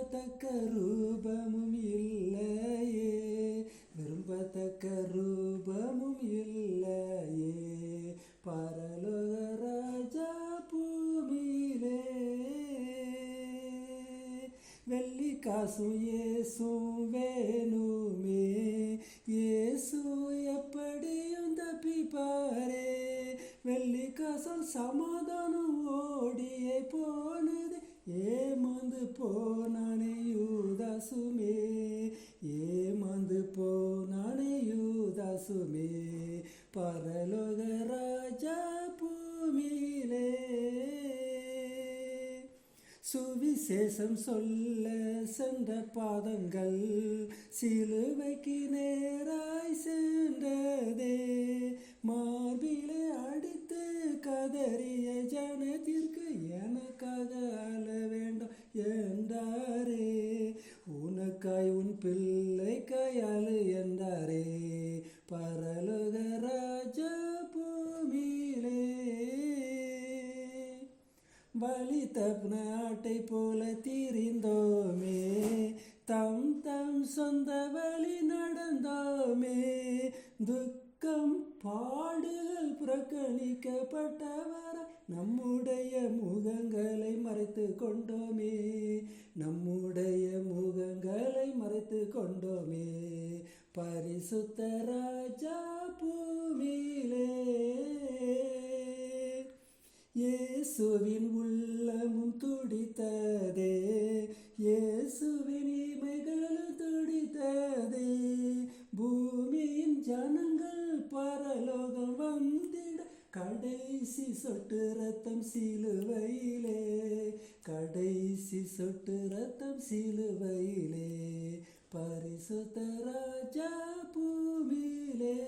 விரும்பத்தக்க ரூபமும் இல்லையே, விரும்பத்தக்க ரூபமும் இல்லையே, பரலோக ராஜா பூமியிலே. வெள்ளி காசும் இயேசும் வேணுமே, இயேசு எப்படியும் தப்பிப்பாரே. வெள்ளி காசும் சமாதானம் ஓடியே போனது, ஏமாந்து போனானே யூதாசுமே, ஏமாந்து போனானே யூதாசுமே, பரலோக ராஜா பூமியிலே. சுவிசேஷம் சொல்ல சென்ற பாதங்கள் சிலுவைக்கு நேராய் சென்றதே, மார்பிலே அடித்து கதறிய ஜனத்திற்கு எனக்காக அழ வேண்டும் என்றாரே, உனக்காய் உன் பிள்ளைக்காய் அழு என்றாரே, பரலோக ராஜா பூமியிலே. வழி தப்ன ஆட்டை போல திரிந்தோமே, தம் தம் சொந்த வழி நடந்தோமே, துக்கம் பாடுகள் புறக்கணிக்கப்பட்டவர நம்முடைய முகங்களை மறைத்து கொண்டோமே, நம்முடைய முகங்களை மறைத்து கொண்டோமே, பரிசுத்த ராஜா பூமியிலே. இயேசுவின் உள்ளமும் துடித்ததே, இயேசுவின் இமைகளும் துடித்ததே, பூமியின் ஜனங்கள் பரலோகம் வந்திட கடைசி சொட்டு ரத்தம் சிலுவையிலே, கடைசி சொட்டு ரத்தம் சிலுவையிலே, பரிசுத்த ராஜா பூமியிலே.